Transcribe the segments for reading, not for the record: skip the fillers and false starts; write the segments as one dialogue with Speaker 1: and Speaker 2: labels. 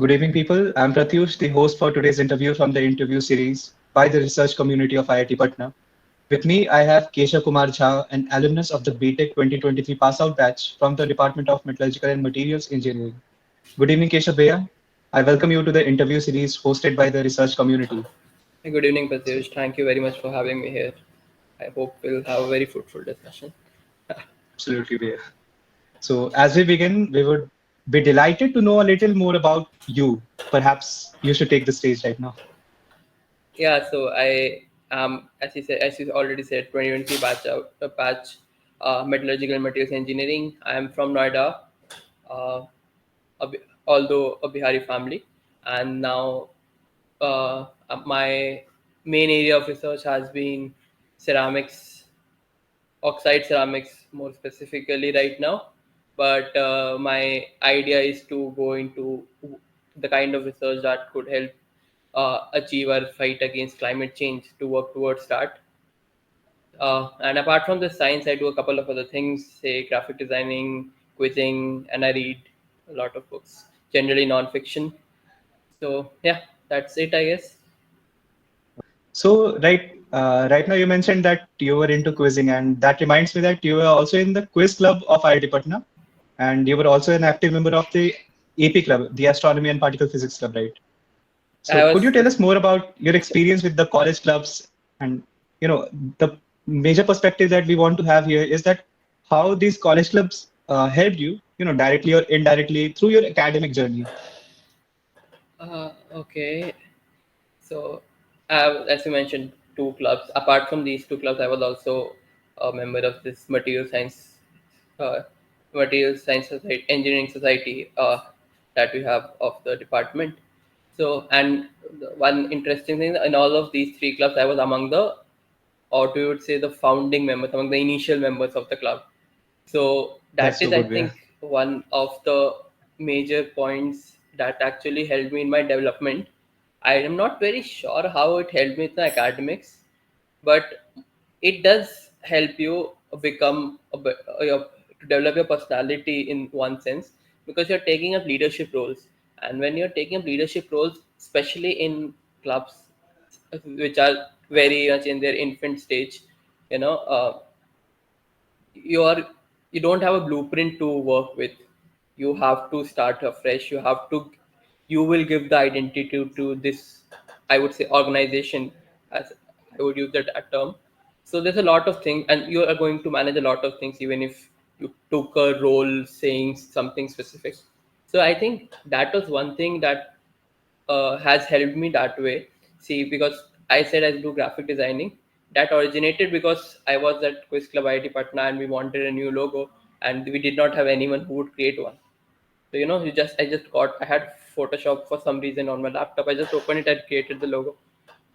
Speaker 1: Good evening, people. I'm Pratyush, the host for today's interview from the interview series by the research community of IIT Patna. With me, I have Keshav Kumar Jha, an alumnus of the B.Tech 2023 pass-out batch from the Department of Metallurgical and Materials Engineering. Good evening, Keshav Bhaiya. I welcome you to the interview series hosted by the research community.
Speaker 2: Good evening, Pratyush. Thank you very much for having me here. I hope we'll have a very fruitful discussion.
Speaker 1: Absolutely, Bhaiya. So, as we begin, we would be delighted to know a little more about you. Perhaps you should take the stage right now.
Speaker 2: Yeah, so I as you already said, 2020 batch, metallurgical and materials engineering. I am from Noida, uh, although a Bihari family, and now my main area of research has been ceramics, oxide ceramics more specifically right now. But my idea is to go into the kind of research that could help achieve our fight against climate change to work towards that. And apart from the science, I do a couple of other things, say graphic designing, quizzing, and I read a lot of books, generally non-fiction. So yeah, that's it, I guess.
Speaker 1: So right now you mentioned that you were into quizzing, and that reminds me that you were also in the quiz club of IIT Patna, and you were also an active member of the AP club, the Astronomy and Particle Physics club, right?
Speaker 2: I
Speaker 1: So could you
Speaker 2: was
Speaker 1: tell us more about your experience with the college clubs? And the major perspective that we want to have here is that how these college clubs helped you, directly or indirectly through your academic journey.
Speaker 2: okay. So, as you mentioned, two clubs. Apart from these two clubs, I was also a member of this uh, material science society, engineering society that we have of the department. So, and the one interesting thing in all of these three clubs, I was among the, or we would say, the founding members, among the initial members of the club. So
Speaker 1: That's
Speaker 2: that
Speaker 1: so
Speaker 2: is, I
Speaker 1: good, yeah.
Speaker 2: think, one of the major points that actually helped me in my development. I am not very sure how it helped me in the academics, but it does help you become to develop your personality in one sense, because you're taking up leadership roles, and when you're taking up leadership roles, especially in clubs which are very much in their infant stage, you know. You are you don't have a blueprint to work with. You have to start afresh. You will give the identity to this, I would say, organization, as I would use that term. So there's a lot of things, and you are going to manage a lot of things even if you took a role saying something specific. So I think that was one thing that has helped me that way. See, because I said I do graphic designing, that originated because I was at Quiz Club IIT Patna and we wanted a new logo, and we did not have anyone who would create one. So I had Photoshop for some reason on my laptop. I just opened it and created the logo.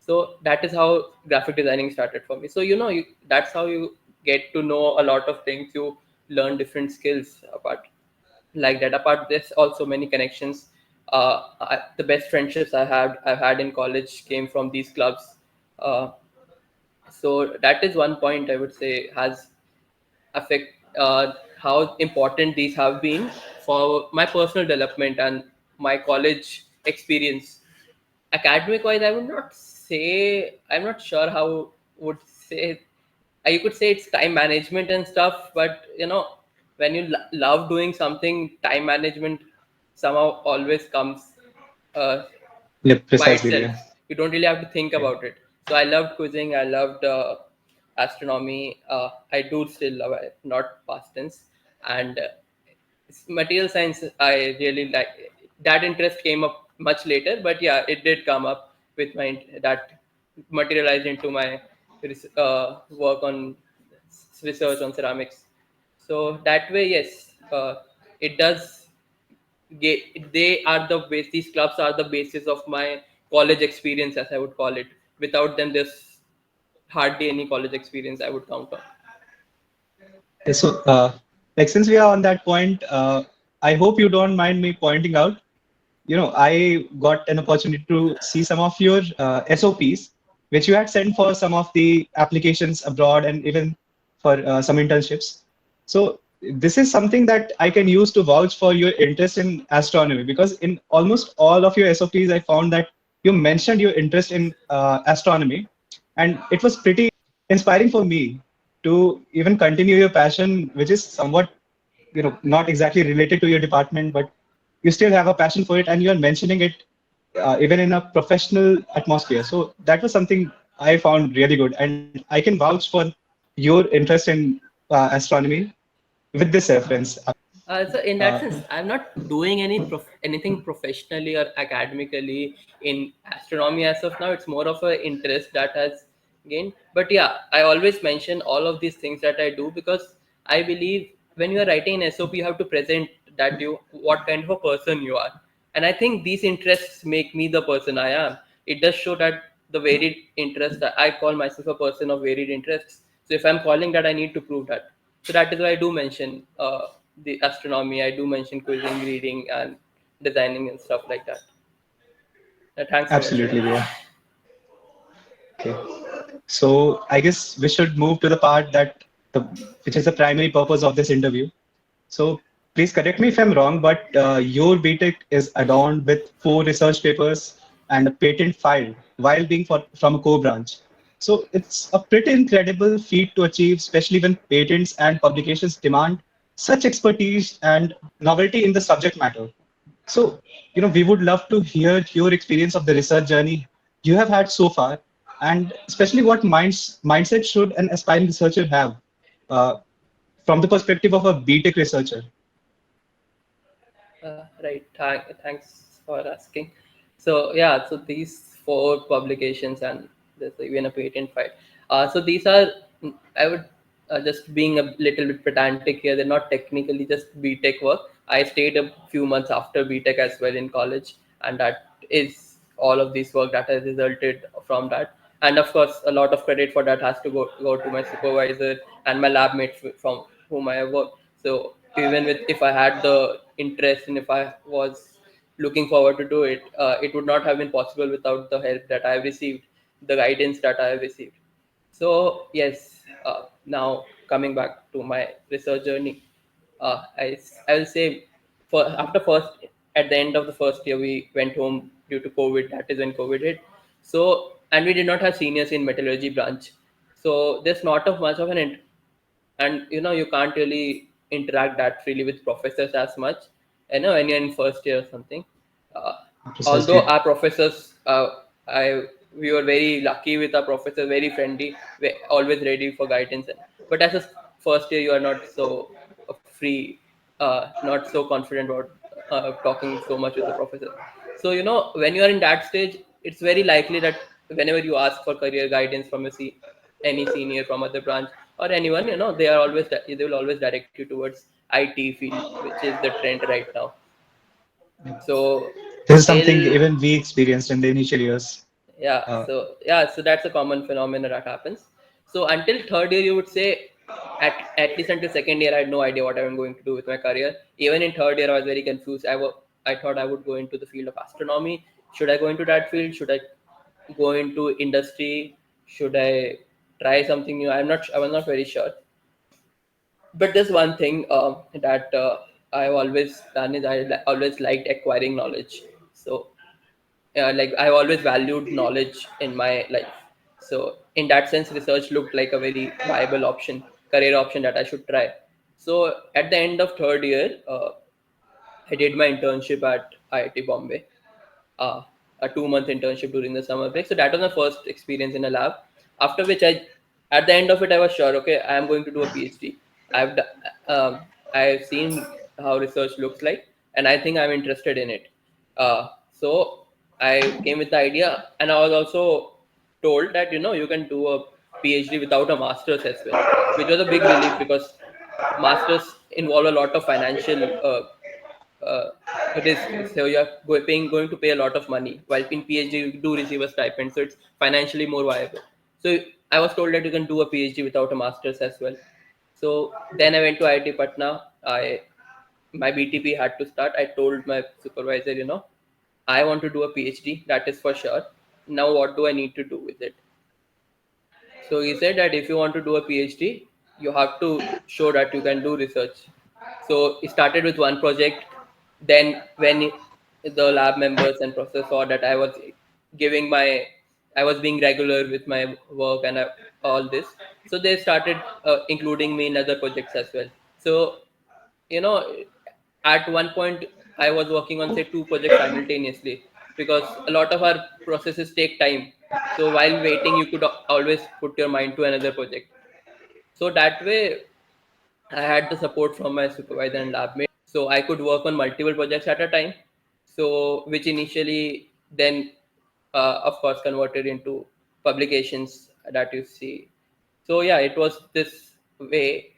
Speaker 2: So that is how graphic designing started for me. So that's how you get to know a lot of things. You learn different skills apart like that. Apart this, also many connections. The best friendships I've had in college came from these clubs. Uh, so that is one point I would say has affect how important these have been for my personal development and my college experience. Academic wise, I would not say, I'm not sure how would say, you could say it's time management and stuff, but when you love doing something, time management somehow always comes uh,
Speaker 1: Yeah,
Speaker 2: by
Speaker 1: precisely,
Speaker 2: itself.
Speaker 1: yeah.
Speaker 2: You don't really have to think
Speaker 1: Yeah.
Speaker 2: about it. So I loved quizzing. I loved astronomy. I do still love it, not past tense. And material science, I really like. That interest came up much later, but yeah, it did come up with my that materialized into my work on research on ceramics. So that way, yes, it does they are the base these clubs are the basis of my college experience, as I would call it. Without them, there's hardly any college experience I would count on.
Speaker 1: Yeah, so, like since we are on that point, I hope you don't mind me pointing out. I got an opportunity to see some of your SOPs, which you had sent for some of the applications abroad and even for some internships. So this is something that I can use to vouch for your interest in astronomy, because in almost all of your SOPs, I found that you mentioned your interest in astronomy, and it was pretty inspiring for me to even continue your passion, which is somewhat, not exactly related to your department, but you still have a passion for it, and you are mentioning it even in a professional atmosphere. So that was something I found really good, and I can vouch for your interest in astronomy with this reference.
Speaker 2: So in that
Speaker 1: Uh,
Speaker 2: sense, I'm not doing anything professionally or academically in astronomy as of now. It's more of an interest that has gained. But yeah, I always mention all of these things that I do because I believe when you are writing an SOP, you have to present that you what kind of a person you are. And I think these interests make me the person I am. It does show that the varied interest that I call myself a person of varied interests. So if I'm calling that, I need to prove that. So that is why I do mention the astronomy. I do mention quizzing, reading, and designing and stuff like that. Thanks for
Speaker 1: Absolutely,
Speaker 2: mentioning
Speaker 1: bro.
Speaker 2: that.
Speaker 1: Okay. So I guess we should move to the part the which is the primary purpose of this interview. So please correct me if I'm wrong, but your B.Tech is adorned with 4 research papers and a patent filed while being from a core branch. So it's a pretty incredible feat to achieve, especially when patents and publications demand such expertise and novelty in the subject matter. So, we would love to hear your experience of the research journey you have had so far, and especially what mindset should an aspiring researcher have uh, from the perspective of a B.Tech researcher.
Speaker 2: Right. Thanks for asking. So yeah, so these four publications and there's even a patent file. So these are, I would just being a little bit pedantic here. They're not technically just B.Tech work. I stayed a few months after B.Tech as well in college, and that is all of this work that has resulted from that. And of course, a lot of credit for that has to go to my supervisor and my lab mates from whom I have worked. So even with if I had the interest and if I was looking forward to do it, it would not have been possible without the help that I have received, the guidance that I have received. So yes, now coming back to my research journey, I will say for after first at the end of the first year we went home due to COVID. That is when COVID hit. So and we did not have seniors in metallurgy branch. So there's not of much of an and you can't really interact that freely with professors as much when you're in first year or something. uh, Although
Speaker 1: Precisely.
Speaker 2: our professors I we were very lucky with our professors, very friendly, always ready for guidance, but as a first year you are not so free, not so confident about talking so much with the professor. So when you are in that stage, it's very likely that whenever you ask for career guidance from any senior from other branch or anyone, they will always direct you towards IT field, which is the trend right now. So
Speaker 1: This is something
Speaker 2: till
Speaker 1: even we experienced in the initial years. Uh,
Speaker 2: so that's a common phenomenon that happens. So until third year, you would say, at least until second year, I had no idea what I'm going to do with my career. Even in third year, I was very confused. I thought I would go into the field of astronomy. Should I go into that field? Should I go into industry? Should I try something new? I was not very sure. But there's one thing that I've always done is always liked acquiring knowledge. So like I've always valued knowledge in my life. So in that sense, research looked like a very viable option, career option that I should try. So at the end of third year, I did my internship at IIT Bombay, uh, a 2 month internship during the summer break. So that was my first experience in a lab. After which at the end of it, I was sure, okay, I am going to do a PhD. I've seen how research looks like, and I think I'm interested in it. So I came with the idea, and I was also told that you can do a PhD without a master's as well, which was a big relief because masters involve a lot of financial uh, risk. So you're going to pay a lot of money. While in PhD you do receive a stipend, so it's financially more viable. So I was told that you can do a PhD without a master's as well. So then I went to IIT Patna. My BTP had to start. I told my supervisor, I want to do a PhD. That is for sure. Now what do I need to do with it? So he said that if you want to do a PhD, you have to show that you can do research. So it started with one project. Then when the lab members and professors saw that giving my, I was being regular with my work and all this, so they started including me in other projects as well. So you know, at one point I was working on say two projects simultaneously because a lot of our processes take time. So while waiting, you could always put your mind to another project. So that way, I had the support from my supervisor and lab mate, so I could work on multiple projects at a time. So which initially then, of course, converted into publications that you see. So yeah, it was this way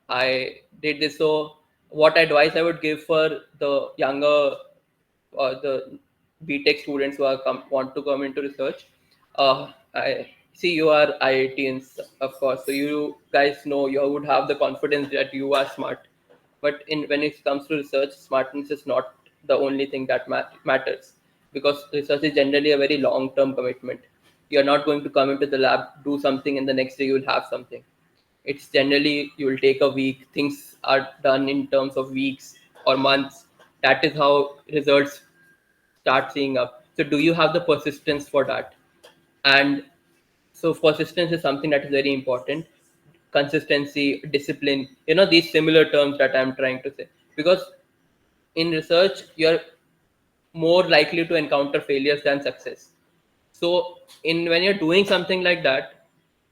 Speaker 2: I did this. So what advice I would give for the younger the B.Tech students who want to come into research. I see you are IITians, of course, so you guys know you would have the confidence that you are smart. But in when it comes to research, smartness is not the only thing that matters, because research is generally a very long-term commitment. You're not going to come into the lab, do something, and the next day you will have something. It's generally you will take a week. Things are done in terms of weeks or months. That is how results start seeing up. So do you have the persistence for that? And so persistence is something that is very important. Consistency, discipline, these similar terms that I'm trying to say. Because in research, you're more likely to encounter failures than success. So in when you're doing something like that,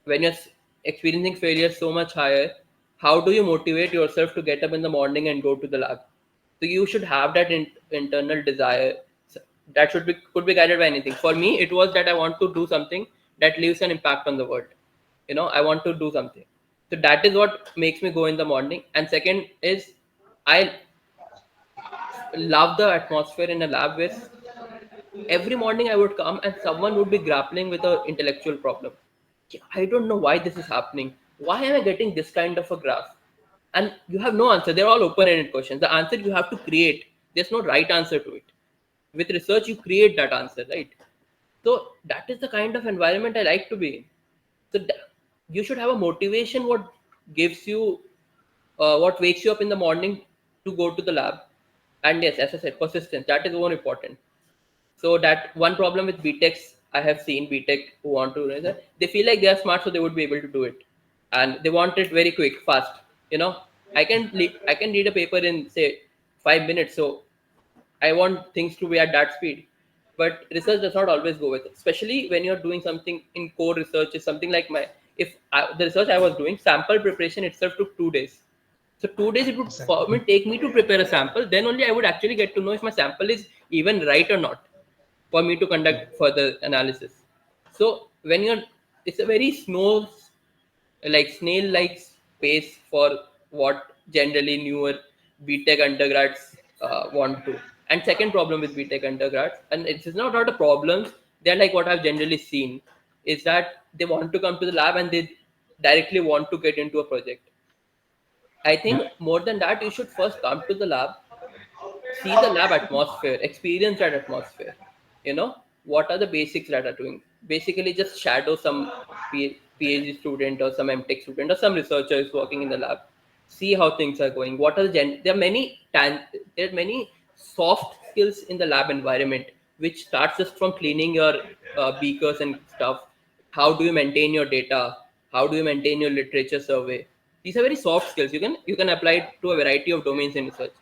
Speaker 2: when you're experiencing failure so much higher, how do you motivate yourself to get up in the morning and go to the lab? So you should have that internal desire. That should be could be guided by anything. For me, it was that I want to do something that leaves an impact on the world. I want to do something. So that is what makes me go in the morning. And second is, I love the atmosphere in a lab where every morning I would come and someone would be grappling with an intellectual problem. I don't know why this is happening. Why am I getting this kind of a graph? And you have no answer. They're all open-ended questions. The answer you have to create. There's no right answer to it. With research, you create that answer, right? So that is the kind of environment I like to be in. So you should have a motivation. What gives you, what wakes you up in the morning to go to the lab? And yes, as I said, persistence. That is more important. So that one problem with B.Techs, I have seen B.Tech who want to do that, they feel like they are smart, so they would be able to do it, and they want it very quick, fast. I can read a paper in say 5 minutes, so I want things to be at that speed. But research does not always go with it, especially when you're doing something in core research. Is something like the research I was doing, sample preparation itself took 2 days. So 2 days it would for me
Speaker 1: Exactly.
Speaker 2: take me to prepare a sample. Then only I would actually get to know if my sample is even right or not for me to
Speaker 1: Yeah.
Speaker 2: conduct further analysis. So when it's a very snail-like pace for what generally newer B.Tech undergrads want to. And second problem with B.Tech undergrads, and it's not a problem, they're like what I've generally seen, is that they want to come to the lab and they directly want to get into a project. I
Speaker 1: Yeah.
Speaker 2: think more than that, you should first come to the lab, see the lab atmosphere, experience that atmosphere. What are the basics that are doing? Basically, just shadow some PhD student or some MTech student or some researcher is working in the lab. See how things are going. What are there are there are many soft skills in the lab environment, which starts just from cleaning your beakers and stuff. How do you maintain your data? How do you maintain your literature survey? These are very soft skills. You can apply it to a variety of domains in research.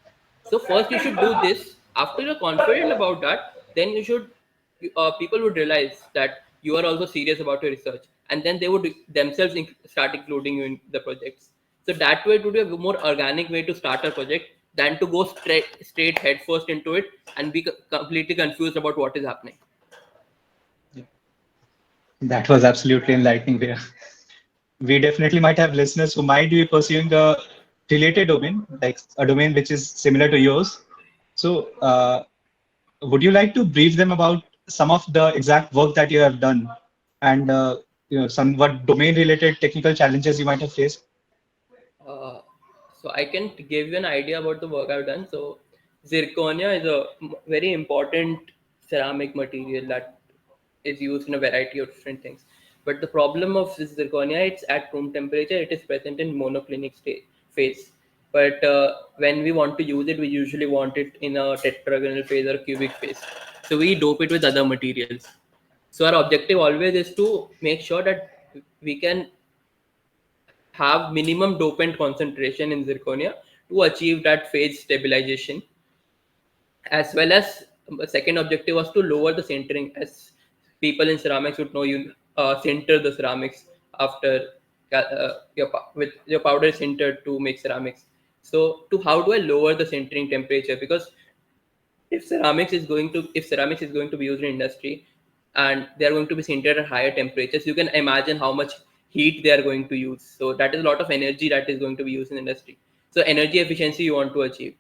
Speaker 2: So first you should do this. After you're confident about that, then you should people would realize that you are also serious about your research, and then they would themselves start including you in the projects. So that way it would be a more organic way to start a project than to go straight head first into it and be completely confused about what is happening.
Speaker 1: Yeah. That was absolutely enlightening there. We definitely might have listeners who might be pursuing a related domain, like a domain which is similar to yours. So, would you like to brief them about some of the exact work that you have done and somewhat domain-related technical challenges you might have faced?
Speaker 2: Uh, so I can give you an idea about the work I've done. So zirconia is a very important ceramic material that is used in a variety of different things. But the problem of this zirconia, it's at room temperature, it is present in monoclinic phase. But when we want to use it, we usually want it in a tetragonal phase or cubic phase. So we dope it with other materials. So our objective always is to make sure that we can have minimum dopant concentration in zirconia to achieve that phase stabilization, as well as the second objective was to lower the sintering. As people in ceramics would know, you sinter the ceramics after with your powder is sintered to make ceramics. So to how do I lower the sintering temperature? Because if ceramics is going to be used in industry and they are going to be sintered at higher temperatures, you can imagine how much heat they are going to use. So that is a lot of energy that is going to be used in industry. So energy efficiency you want to achieve.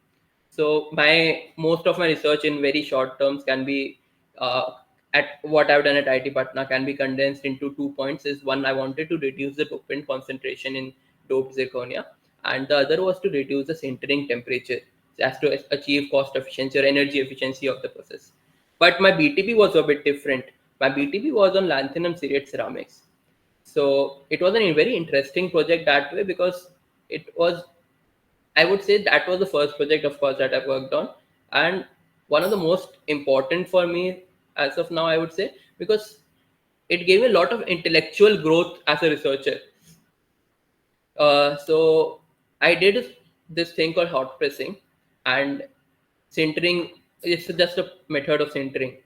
Speaker 2: So my most of my research in very short terms can be uh, at what I've done at IIT Patna can be condensed into 2 points. Is one, I wanted to reduce the dopant concentration in doped zirconia, and the other was to reduce the sintering temperature as to achieve cost efficiency or energy efficiency of the process. But my BTP was a bit different. My BTP was on lanthanum ceriate ceramics. So it was a very interesting project that way because it was, I would say that was the first project, of course, that I worked on, and one of the most important for me as of now, I would say, because it gave me a lot of intellectual growth as a researcher. So I did this thing called hot pressing, and sintering is just a method of sintering,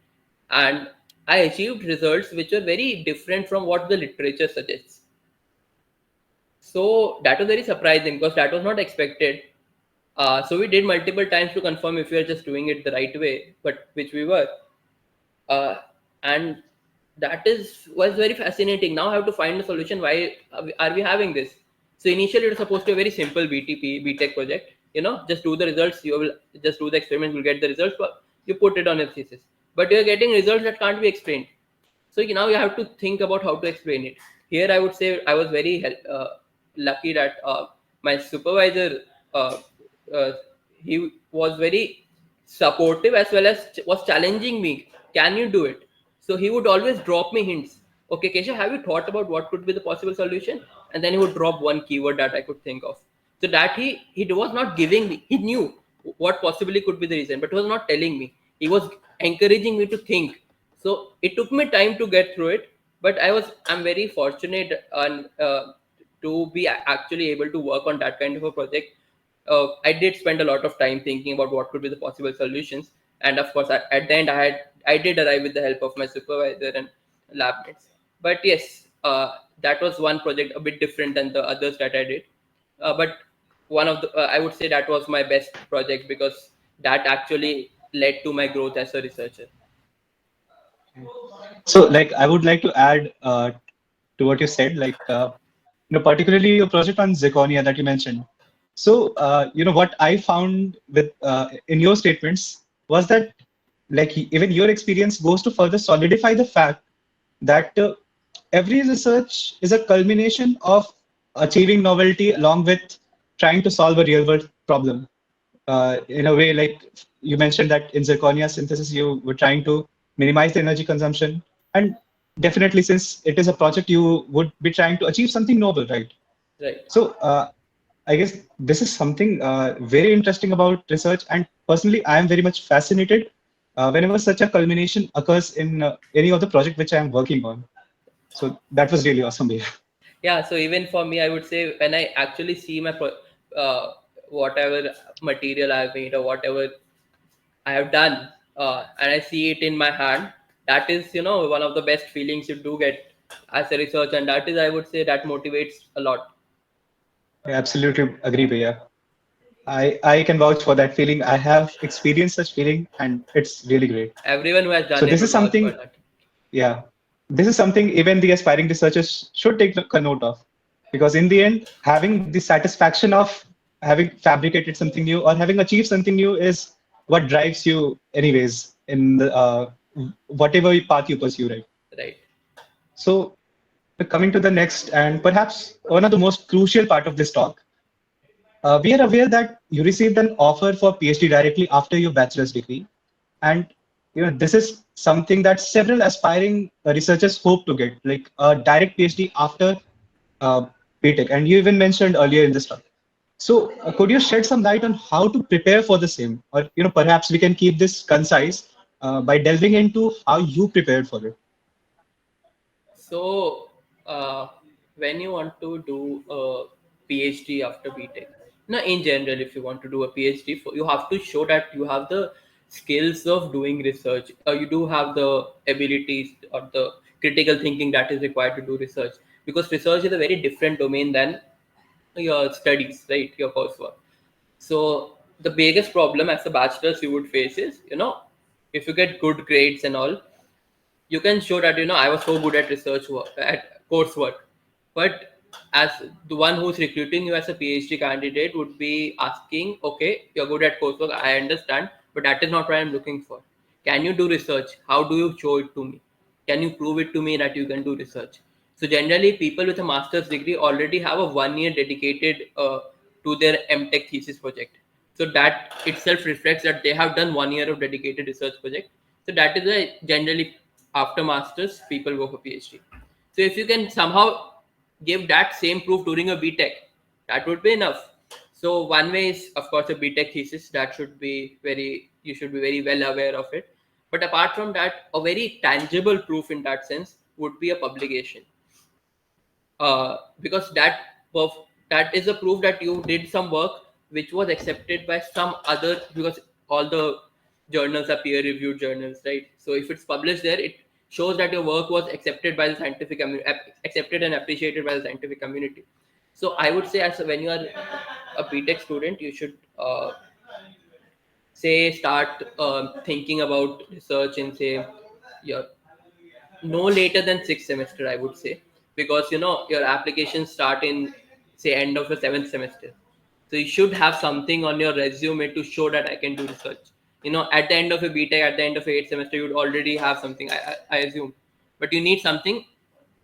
Speaker 2: and I achieved results which were very different from what the literature suggests. So that was very surprising because that was not expected. So we did multiple times to confirm if we are just doing it the right way, but which we were. And that is was very fascinating. Now I have to find a solution. Why are we having this? So initially it was supposed to be a very simple BTP B.Tech project. Just do the results. You will just do the experiments. You'll get the results, but you put it on your thesis. But you're getting results that can't be explained. So now you have to think about how to explain it. Here I would say I was very lucky that my supervisor, uh, uh, he was very supportive as well as was challenging me. Can you do it? So he would always drop me hints. Okay, Kesha, have you thought about what could be the possible solution? And then he would drop one keyword that I could think of. So that he was not giving me. He knew what possibly could be the reason, but he was not telling me. He was encouraging me to think. So it took me time to get through it, but I'm very fortunate and to be actually able to work on that kind of a project. I did spend a lot of time thinking about what could be the possible solutions, and of course, at the end, I did arrive with the help of my supervisor and lab mates. But yes, that was one project a bit different than the others that I did. But one of the I would say that was my best project because that actually led to my growth as a researcher.
Speaker 1: So, like, I would like to add to what you said, like, particularly your project on zirconia that you mentioned. So, what I found with in your statements was that, like, even your experience goes to further solidify the fact that every research is a culmination of achieving novelty along with trying to solve a real world problem. In a way, like you mentioned that in zirconia synthesis, you were trying to minimize the energy consumption. And definitely, since it is a project, you would be trying to achieve something noble, right?
Speaker 2: Right.
Speaker 1: So I guess this is something very interesting about research. And personally, I am very much fascinated whenever such a culmination occurs in any of the project which I am working on. So that was really awesome. Yeah.
Speaker 2: Yeah, so even for me, I would say when I actually see my whatever material I've made or whatever I have done, and I see it in my hand, that is, one of the best feelings you do get as a researcher, and that is, I would say, that motivates a lot.
Speaker 1: I absolutely agree, Bhaiya. I can vouch for that feeling. I have experienced such feeling, and it's really great.
Speaker 2: Everyone who has
Speaker 1: So
Speaker 2: done it
Speaker 1: this is
Speaker 2: would vouch for
Speaker 1: something,
Speaker 2: that.
Speaker 1: yeah, this is something even the aspiring researchers should take a note of, because in the end, having the satisfaction of having fabricated something new or having achieved something new is what drives you, anyways, in the whatever path you pursue, right?
Speaker 2: Right.
Speaker 1: So coming to the next and perhaps one of the most crucial part of this talk, we are aware that you received an offer for PhD directly after your bachelor's degree. And this is something that several aspiring researchers hope to get, like a direct PhD after uh, B.Tech. And you even mentioned earlier in this talk. So, could you shed some light on how to prepare for the same, or perhaps we can keep this concise by delving into how you prepared for it?
Speaker 2: So, uh, when you want to do a PhD after BTech, no, in general, if you want to do a PhD, you have to show that you have the skills of doing research. You do have the abilities or the critical thinking that is required to do research, because research is a very different domain than your studies, right? Your coursework. So the biggest problem as a bachelor's you would face is, if you get good grades and all, you can show that I was so good at research work, at coursework, but as the one who's recruiting you as a PhD candidate would be asking, okay, you're good at coursework, I understand, but that is not what I'm looking for. Can you do research? How do you show it to me? Can you prove it to me that you can do research? So generally, people with a master's degree already have a 1 year dedicated to their MTech thesis project. So that itself reflects that they have done 1 year of dedicated research project. So that is why generally after masters people go for PhD. So if you can somehow give that same proof during a B.Tech, that would be enough. So one way is of course a B.Tech thesis that should be very you should be very well aware of it. But apart from that, a very tangible proof in that sense would be a publication, because that is a proof that you did some work which was accepted by some other, because all the journals are peer reviewed journals, right? So if it's published there, it shows that your work was accepted by the scientific community, accepted and appreciated by the scientific community. So I would say, as when you are a BTech student, you should say start thinking about research in, say, your no later than sixth semester, I would say, because your applications start in, say, end of the seventh semester. So you should have something on your resume to show that I can do research. At the end of a BTech, at the end of a eighth semester, you'd already have something, I assume, but you need something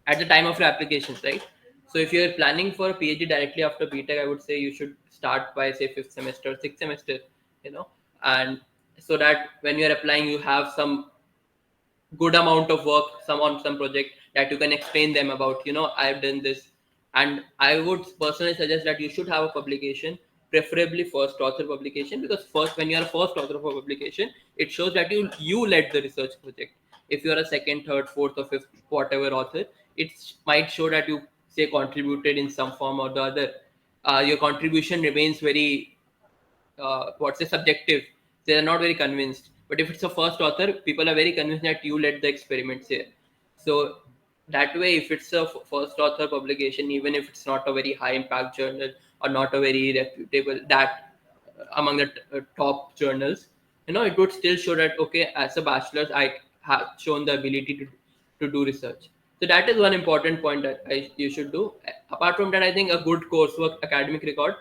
Speaker 2: at the time of your applications, right? So if you're planning for a PhD directly after BTech, I would say you should start by, say, fifth semester, sixth semester, you know, and so that when you're applying, you have some good amount of work, some on some project that you can explain them about, I've done this. And I would personally suggest that you should have a publication, preferably first author publication, because first, when you're a first author of a publication, it shows that you led the research project. If you're a second, third, fourth, or fifth, whatever author, it might show that you, say, contributed in some form or the other. Your contribution remains very, what's the subjective, they are not very convinced. But if it's a first author, people are very convinced that you led the experiments here. So that way, if it's a first author publication, even if it's not a very high impact journal or not a very reputable, that among the top journals, it would still show that, okay, as a bachelor's, I have shown the ability to do research. So that is one important point that you should do. Apart from that, I think a good coursework academic record.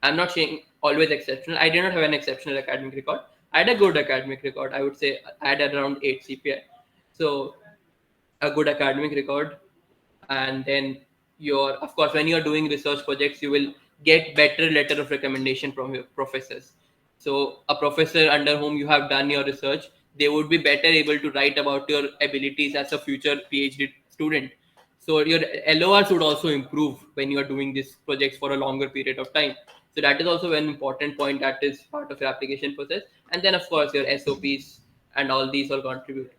Speaker 2: I'm not saying always exceptional. I did not have an exceptional academic record. I had a good academic record. I would say I had around 8 CPI. So a good academic record, and then of course, when you're doing research projects, you will get better letter of recommendation from your professors. So a professor under whom you have done your research, they would be better able to write about your abilities as a future PhD student. So your LORs would also improve when you are doing these projects for a longer period of time. So that is also an important point that is part of your application process. And then of course your SOPs and all these all contribute.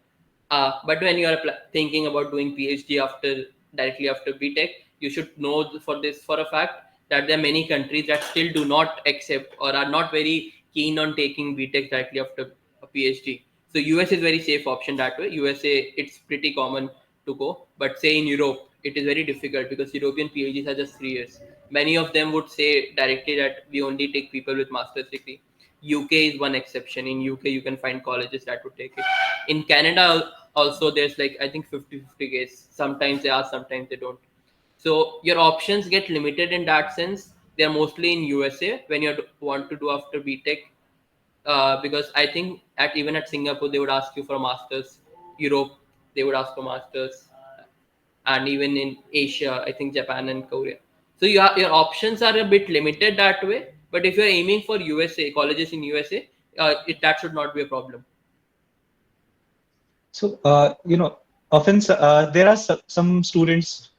Speaker 2: But when you are thinking about doing PhD directly after BTech, you should know for a fact that there are many countries that still do not accept or are not very keen on taking BTech directly after a PhD. So US is very safe option that way. USA, it's pretty common to go, but say in Europe, it is very difficult because European PhDs are just 3 years. Many of them would say directly that we only take people with master's degree. UK is one exception. In UK, you can find colleges that would take it. In Canada, also, there's like, I think 50-50 case. Sometimes they ask, sometimes they don't. So your options get limited in that sense. They're mostly in USA when you want to do after BTech, because I think even at Singapore they would ask you for a masters. Europe, they would ask for masters, and even in Asia, I think Japan and Korea. So your options are a bit limited that way. But if you're aiming for USA colleges in USA, that should not be a problem.
Speaker 1: So, often there are some students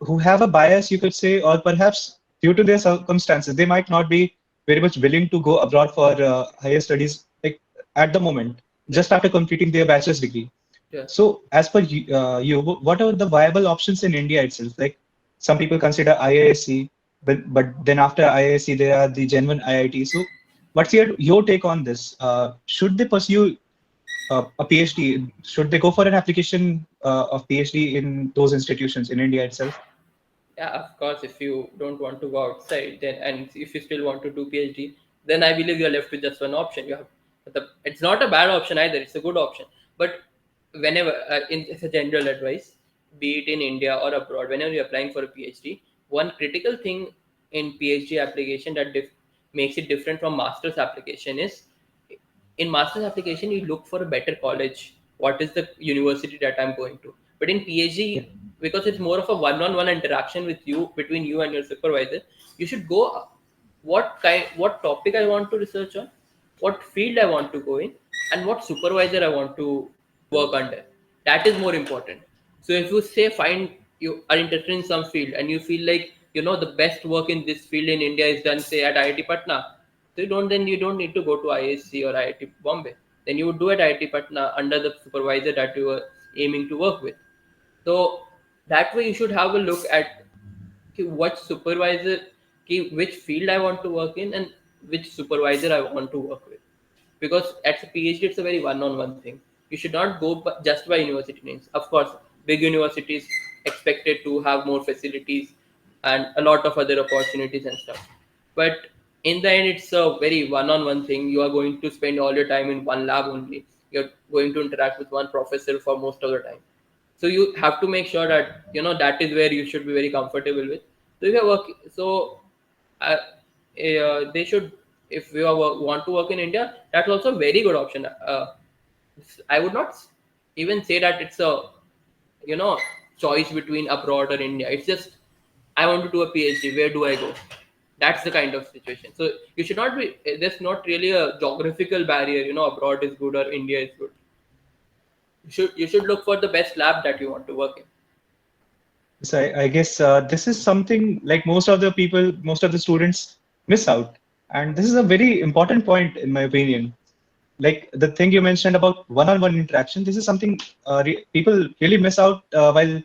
Speaker 1: who have a bias, you could say, or perhaps due to their circumstances, they might not be very much willing to go abroad for higher studies, like at the moment,
Speaker 2: Right.
Speaker 1: just after completing their bachelor's degree.
Speaker 2: Yeah.
Speaker 1: So, as per you, what are the viable options in India itself? Like some people consider IISc, but then after IISc, there are the genuine IIT. So, what's your take on this? Should they pursue a PhD? Should they go for an application of PhD in those institutions in India itself?
Speaker 2: Yeah, of course, if you don't want to go outside, then and if you still want to do PhD, then I believe you're left with just one option. You have it's not a bad option either; it's a good option. But whenever, it's a general advice, be it in India or abroad, whenever you're applying for a PhD, one critical thing in PhD application that makes it different from master's application is in master's application you look for a better college, what is the university that I'm going to. But in
Speaker 1: Yeah,
Speaker 2: PhD, because it's more of a one-on-one interaction with you, between you and your supervisor, you should go what topic I want to research on, what field I want to go in, and what supervisor I want to work under. That is more important. So if you say find you are interested in some field and you feel like the best work in this field in India is done say at IIT Patna, so you don't need to go to ISC or IIT Bombay. Then you would do at IIT Patna under the supervisor that you were aiming to work with. So that way you should have a look at what supervisor, which field I want to work in and which supervisor I want to work with. Because at a PhD it's a very one-on-one thing. You should not go just by university names. Of course, big universities expected to have more facilities and a lot of other opportunities and stuff. But in the end, it's a very one-on-one thing. You are going to spend all your time in one lab only. You're going to interact with one professor for most of the time. So you have to make sure that that is where you should be very comfortable with. So if you're working, so uh, they should, if you want to work in India, that's also a very good option. I would not even say that it's a you know choice between abroad or India. It's just I want to do a PhD. Where do I go? That's the kind of situation. So you should not be. There's not really a geographical barrier. Abroad is good or India is good. You should look for the best lab that you want to work in.
Speaker 1: so I guess this is something like most of the students miss out, and this is a very important point in my opinion. Like the thing you mentioned about one-on-one interaction, this is something people really miss out while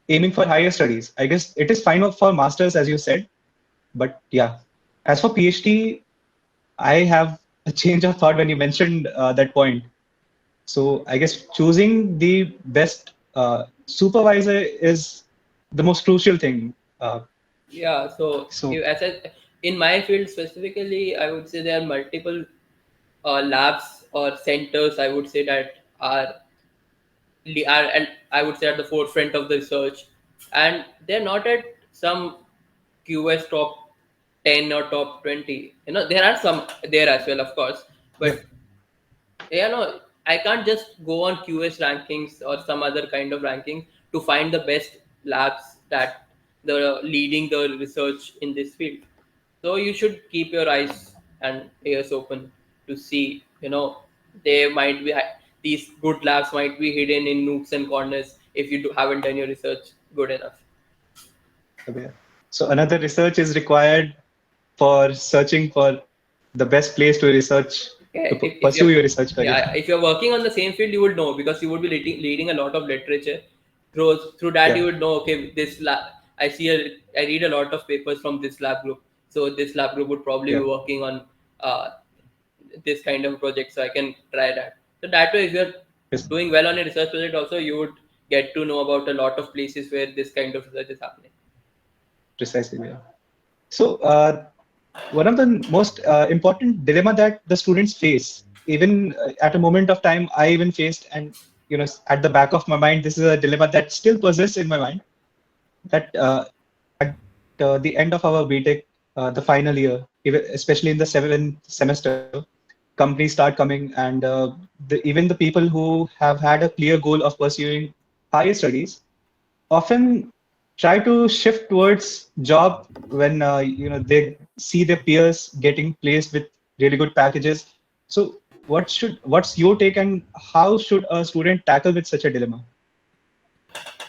Speaker 1: aiming for higher studies. I guess it is fine for masters, as you said, but yeah, as for PhD, I have a change of thought when you mentioned that point. So I guess choosing the best supervisor is the most crucial thing.
Speaker 2: Yeah, so
Speaker 1: So
Speaker 2: in my field specifically, I would say there are multiple labs or centers. I would say that are and I would say at the forefront of the research, and they're not at some QS top 10 or top 20. There are some there as well, of course,
Speaker 1: yeah,
Speaker 2: but I can't just go on QS rankings or some other kind of ranking to find the best labs that the leading the research in this field. So you should keep your eyes and ears open to see. There might be these good labs might be hidden in nooks and corners if you haven't done your research good enough.
Speaker 1: okay. So another research is required for searching for the best place to research
Speaker 2: Yeah,
Speaker 1: to
Speaker 2: if
Speaker 1: pursue
Speaker 2: you're
Speaker 1: your research career.
Speaker 2: yeah, if you're working on the same field, you would know because you would be reading a lot of literature. Through that, you
Speaker 1: Yeah,
Speaker 2: would know. Okay, this lab. I read a lot of papers from this lab group. So this lab group would probably be
Speaker 1: yeah.
Speaker 2: working on uh, this kind of project. So I can try that. So that way, if you're
Speaker 1: Yes,
Speaker 2: doing well on a research project, also you would get to know about a lot of places where this kind of research is happening.
Speaker 1: precisely. Yeah. So one of the most important dilemma that the students face, even at a moment of time, I even faced, and at the back of my mind, this is a dilemma that still persists in my mind. That at the end of our B.Tech, the final year, especially in the seventh semester, companies start coming, and even the people who have had a clear goal of pursuing higher studies often try to shift towards job when they see their peers getting placed with really good packages. So What's your take, and how should a student tackle with such a dilemma?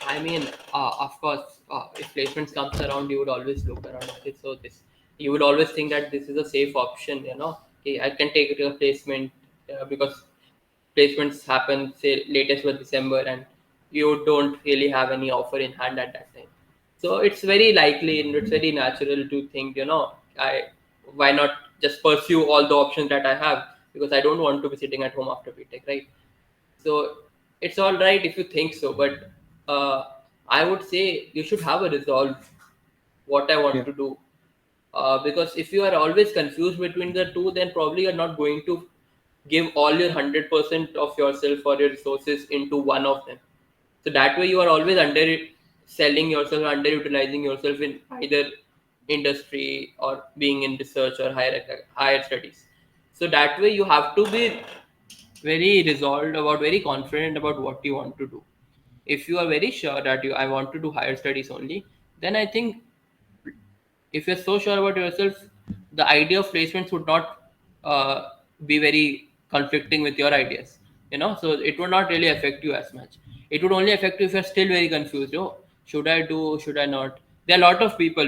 Speaker 2: I mean, of course, if placements comes around, you would always look around. Okay, so this, you would always think that this is a safe option. Okay, I can take it to a placement because placements happen say latest with December, and you don't really have any offer in hand at that time. So it's very likely and it's very natural to think, I why not just pursue all the options that I have, because I don't want to be sitting at home after B.Tech, right? So it's all right if you think so, but uh, I would say you should have a resolve what I want
Speaker 1: Yeah.
Speaker 2: to do. Because if you are always confused between the two, then probably you're not going to give all your 100% of yourself or your resources into one of them. So that way you are always under selling yourself, underutilizing yourself in either industry or being in research or higher studies. So that way you have to be very resolved about, very confident about what you want to do. If you are very sure that you I want to do higher studies only, then I think if you're so sure about yourself, the idea of placements would not be very conflicting with your ideas. So it would not really affect you as much. It would only affect you if you're still very confused. Oh, should I do? Should I not? There are a lot of people,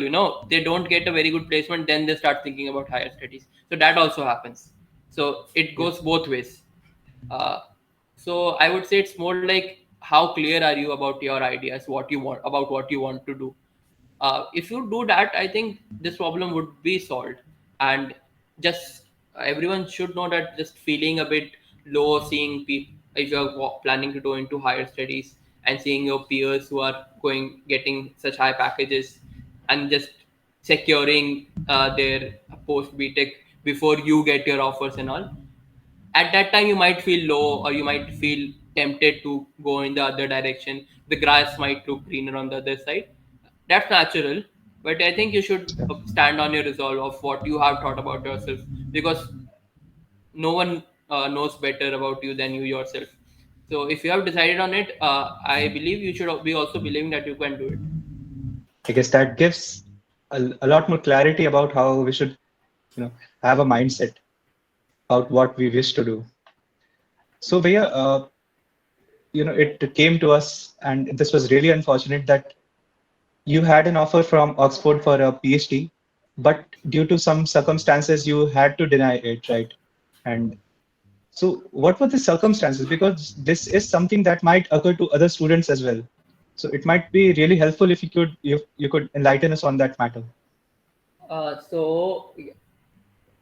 Speaker 2: they don't get a very good placement, then they start thinking about higher studies. So that also happens. So it
Speaker 1: Yeah.
Speaker 2: goes both ways. Uh, so I would say it's more like how clear are you about your ideas, what you want about what you want to do. If you do that, I think this problem would be solved. And just everyone should know that just feeling a bit low, seeing people, if you're planning to go into higher studies and seeing your peers who are going getting such high packages and just securing their post BTech before you get your offers and all, at that time you might feel low or you might feel tempted to go in the other direction. The grass might look greener on the other side. That's natural, but I think you should
Speaker 1: Yeah.
Speaker 2: stand on your resolve of what you have thought about yourself, because no one knows better about you than you yourself. So if you have decided on it, I believe you should be also believing that you can do it.
Speaker 1: I guess that gives a lot more clarity about how we should, have a mindset about what we wish to do. So, Bhaiya, it came to us, and this was really unfortunate that you had an offer from Oxford for a PhD, but due to some circumstances, you had to deny it, right? And so, what were the circumstances? Because this is something that might occur to other students as well. So, it might be really helpful if you could enlighten us on that matter.
Speaker 2: So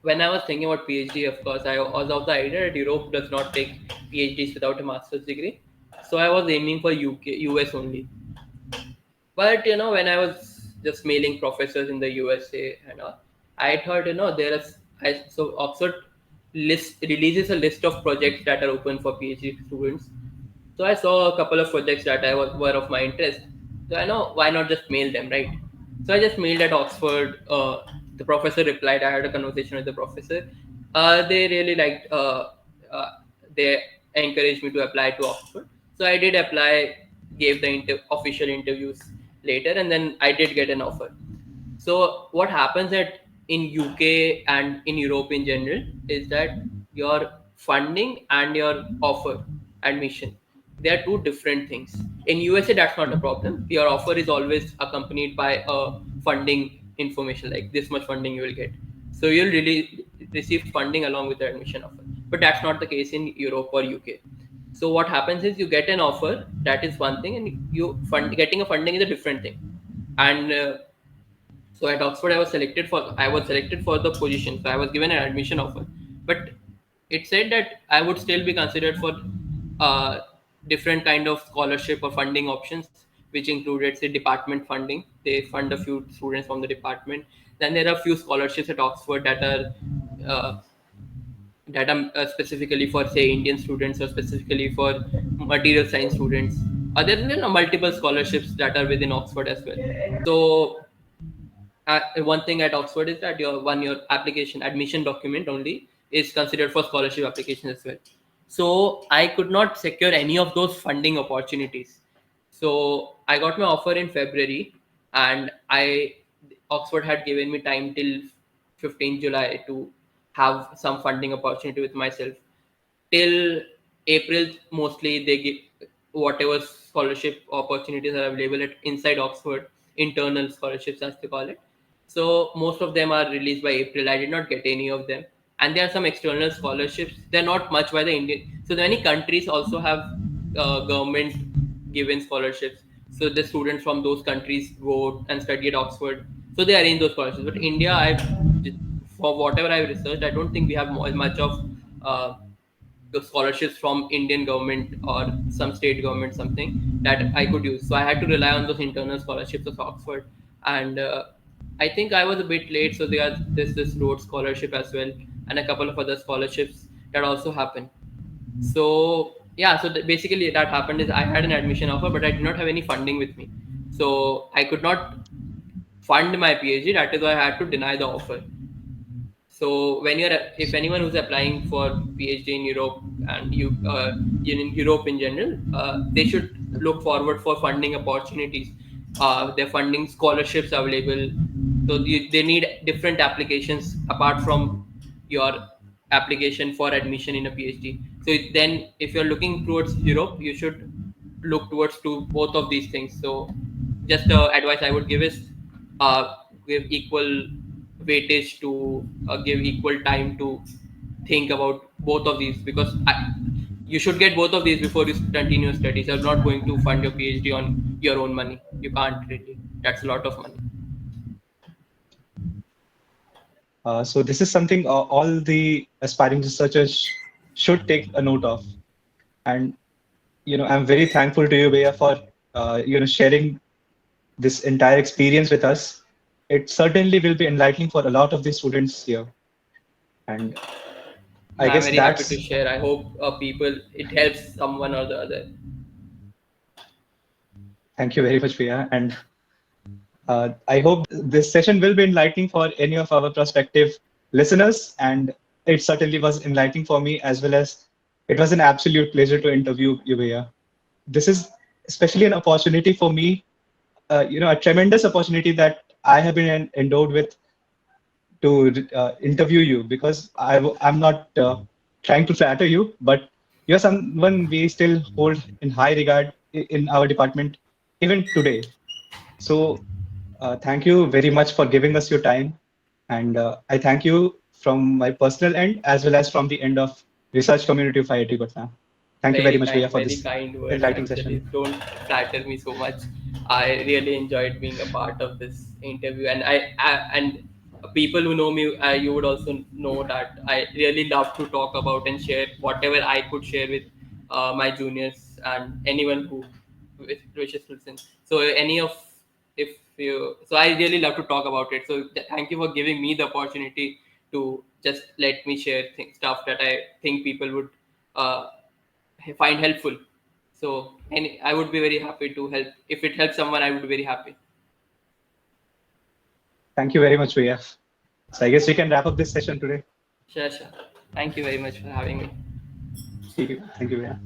Speaker 2: when I was thinking about PhD, of course, I was of the idea that Europe does not take PhDs without a master's degree. So I was aiming for US only. But when I was just mailing professors in the USA and all, I thought there is so Oxford list releases a list of projects that are open for PhD students. So I saw a couple of projects that were of my interest. So I know why not just mail them, right? So I just mailed at Oxford. The professor replied. I had a conversation with the professor. They really liked. Uh, they encouraged me to apply to Oxford. So I did apply. Gave the official interviews later, and then I did get an offer. So what happens at in UK and in Europe in general is that your funding and your offer admission, they are two different things. In USA that's not a problem. Your offer is always accompanied by a funding information, like this much funding you will get. So you'll really receive funding along with the admission offer. But that's not the case in Europe or UK. So what happens is you get an offer, that is one thing, and you fund getting a funding is a different thing. And so at Oxford, I was selected for the position. So I was given an admission offer, but it said that I would still be considered for uh, different kind of scholarship or funding options, which included say department funding. They fund a few students from the department. Then there are a few scholarships at Oxford uh, that are specifically for say Indian students or specifically for material science students. There are multiple scholarships that are within Oxford as well. So one thing at Oxford is that your application admission document only is considered for scholarship application as well. So I could not secure any of those funding opportunities. So I got my offer in February, and I Oxford had given me time till 15th July to have some funding opportunity with myself. till April mostly they give whatever scholarship opportunities are available at inside Oxford, internal scholarships as they call it. So most of them are released by April. I did not get any of them, and there are some external scholarships. They're not much by the Indian. So many countries also have government given scholarships. So the students from those countries go and study at Oxford. So they arrange those scholarships. But India, for whatever I've researched, I don't think we have much of uh, the scholarships from Indian government or some state government, something that I could use. So I had to rely on those internal scholarships of Oxford, and I think I was a bit late. So there this Rhodes scholarship as well, and a couple of other scholarships that also happened. So yeah, so basically that happened is I had an admission offer, but I did not have any funding with me, so I could not fund my PhD. That is why I had to deny the offer. So when you're, if anyone who's applying for PhD in Europe and in Europe in general, they should look forward for funding opportunities. Their funding scholarships available. So they need different applications apart from your application for admission in a PhD. So then, if you're looking towards Europe, you should look towards to both of these things. So just advice I would give is uh, give equal weightage to give equal time to think about both of these, because you should get both of these before you continue your studies. You're not going to fund your PhD on your own money. You can't really. That's a lot of money.
Speaker 1: So this is something all the aspiring researchers should take a note of. And I'm very thankful to you, Bhaiya, for sharing this entire experience with us. It certainly will be enlightening for a lot of the students here. And I
Speaker 2: I'm
Speaker 1: guess
Speaker 2: very happy to
Speaker 1: that's
Speaker 2: share. I hope people it helps someone or the other.
Speaker 1: thank you very much, Bhaiya. And I hope this session will be enlightening for any of our prospective listeners. And it certainly was enlightening for me, as well as it was an absolute pleasure to interview you, Bhaiya. This is especially an opportunity for me, a tremendous opportunity that I have been endowed with to interview you, because I'm not trying to flatter you, but you're someone we still hold in high regard in our department even today. So thank you very much for giving us your time. And I thank you from my personal end as well as from the end of research community of IIT Patna. Thank you very much, Bhaiya, for
Speaker 2: Very
Speaker 1: this
Speaker 2: kind words
Speaker 1: enlightening
Speaker 2: actually.
Speaker 1: session.
Speaker 2: Don't flatter me so much. I really enjoyed being a part of this interview, and and people who know me, you would also know that I really love to talk about and share whatever I could share with my juniors and anyone who wishes to listen. So any of if you, so I really love to talk about it. So thank you for giving me the opportunity to just let me share stuff that I think people would. Uh, find helpful. So, and I would be very happy to help. If it helps someone, I would be very happy.
Speaker 1: Thank you very much, Bhaiya. So I guess we can wrap up this session today.
Speaker 2: Sure, sure. Thank you very much for having me.
Speaker 1: Thank you, Bhaiya.